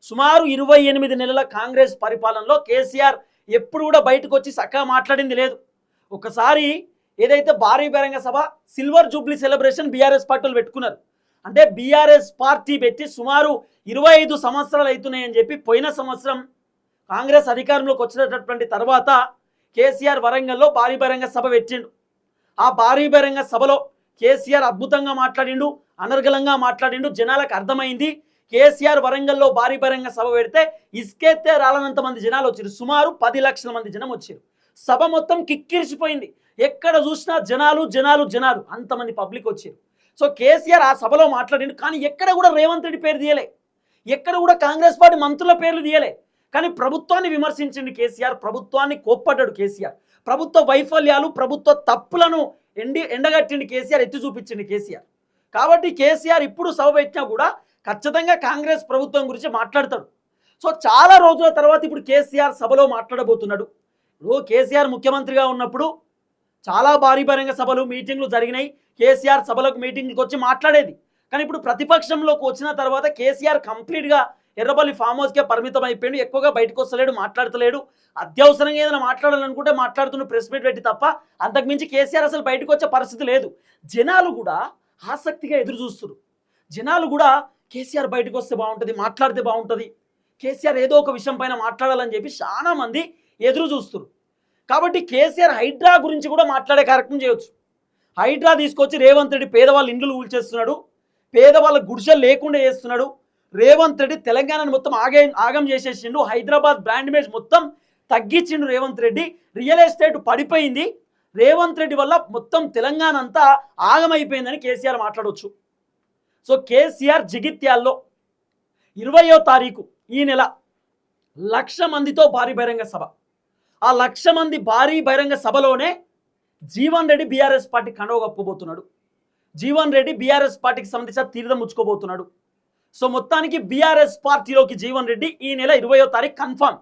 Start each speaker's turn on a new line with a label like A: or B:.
A: సుమారు 28 నెలల కాంగ్రెస్ పరిపాలనలో కేసీఆర్ ఎప్పుడు కూడా బయటకు వచ్చి చక్కగా మాట్లాడింది లేదు. ఒకసారి ఏదైతే భారీ బహిరంగ సభ సిల్వర్ జూబ్లీ సెలబ్రేషన్ బీఆర్ఎస్ పార్టీలు పెట్టుకున్నారు. అంటే బీఆర్ఎస్ పార్టీ పెట్టి సుమారు 25 సంవత్సరాలు అవుతున్నాయని చెప్పి పోయిన సంవత్సరం కాంగ్రెస్ అధికారంలోకి వచ్చినటువంటి తర్వాత కేసీఆర్ వరంగల్లో భారీ బహిరంగ సభ పెట్టిండు. ఆ భారీ బహిరంగ సభలో కేసీఆర్ అద్భుతంగా మాట్లాడిండు, అనర్గళంగా మాట్లాడిండు. జనాలకు అర్థమైంది కేసీఆర్ వరంగల్లో భారీ బహిరంగ సభ పెడితే ఇసుకెత్తే రాలనంత మంది జనాలు వచ్చారు. సుమారు 10 లక్షల మంది జనం వచ్చారు. సభ మొత్తం కిక్కిరిసిపోయింది. ఎక్కడ చూసినా జనాలు జనాలు జనాలు, అంతమంది పబ్లిక్ వచ్చారు. సో కేసీఆర్ ఆ సభలో మాట్లాడిండు. కానీ ఎక్కడ కూడా రేవంత్ రెడ్డి పేరు తీయలే, ఎక్కడ కూడా కాంగ్రెస్ పార్టీ మంత్రుల పేర్లు తీయలే. కానీ ప్రభుత్వాన్ని విమర్శించింది కేసీఆర్, ప్రభుత్వాన్ని కోప్పడ్డాడు కేసీఆర్, ప్రభుత్వ వైఫల్యాలు ప్రభుత్వ తప్పులను ఎండగట్టిండి కేసీఆర్, ఎత్తి చూపించింది కేసీఆర్. కాబట్టి కేసీఆర్ ఇప్పుడు సభ పెట్టినా కూడా ఖచ్చితంగా కాంగ్రెస్ ప్రభుత్వం గురించి మాట్లాడతాడు. సో చాలా రోజుల తర్వాత ఇప్పుడు కేసీఆర్ సభలో మాట్లాడబోతున్నాడు. ఇప్పుడు కేసీఆర్ ముఖ్యమంత్రిగా ఉన్నప్పుడు చాలా భారీ బహిరంగ సభలు మీటింగ్లు జరిగినాయి. కేసీఆర్ సభలకు మీటింగ్లకు వచ్చి మాట్లాడేది. కానీ ఇప్పుడు ప్రతిపక్షంలోకి వచ్చిన తర్వాత కేసీఆర్ కంప్లీట్గా ఎర్రబల్లి ఫామ్ హౌస్కే పరిమితం అయిపోయాడు. ఎక్కువగా బయటకు వస్తలేడు, మాట్లాడతలేడు. అత్యవసరంగా ఏదైనా మాట్లాడాలనుకుంటే మాట్లాడుతున్న ప్రెస్ మీట్ పెట్టి తప్ప అంతకుమించి కేసీఆర్ అసలు బయటకు వచ్చే పరిస్థితి లేదు. జనాలు కూడా ఆసక్తిగా ఎదురు చూస్తున్నారు. జనాలు కూడా కేసీఆర్ బయటకు వస్తే బాగుంటుంది, మాట్లాడితే బాగుంటుంది, కేసీఆర్ ఏదో ఒక విషయం పైన మాట్లాడాలని చెప్పి చాలా మంది ఎదురు చూస్తున్నారు. కాబట్టి కేసీఆర్ హైడ్రా గురించి కూడా మాట్లాడే కార్యక్రమం చేయొచ్చు. హైడ్రా తీసుకొచ్చి రేవంత్ రెడ్డి పేదవాళ్ళ ఇండ్లు ఊల్చేస్తున్నాడు, పేదవాళ్ళ గుడిసెలు లేకుండా చేస్తున్నాడు. రేవంత్ రెడ్డి తెలంగాణను మొత్తం ఆగం చేసేసిండు. హైదరాబాద్ బ్రాండ్ ఇమేజ్ మొత్తం తగ్గించిండు రేవంత్ రెడ్డి. రియల్ ఎస్టేట్ పడిపోయింది. రేవంత్ రెడ్డి వల్ల మొత్తం తెలంగాణ అంతా ఆగమైపోయిందని కేసీఆర్ మాట్లాడవచ్చు. సో కేసీఆర్ జగిత్యాల్లో 20వ తారీఖు ఈ నెల 1,00,000 మందితో భారీ బహిరంగ సభ. ఆ 1,00,000 మంది భారీ బహిరంగ సభలోనే జీవన్ రెడ్డి బీఆర్ఎస్ పార్టీ కండవ కప్పుకోబోతున్నాడు. జీవన్ రెడ్డి బీఆర్ఎస్ పార్టీకి సంబంధించిన తీర్థం ముచ్చుకోబోతున్నాడు. సో మొత్తానికి బీఆర్ఎస్ పార్టీలోకి జీవన్ రెడ్డి ఈ నెల 20వ తారీఖు కన్ఫర్మ్.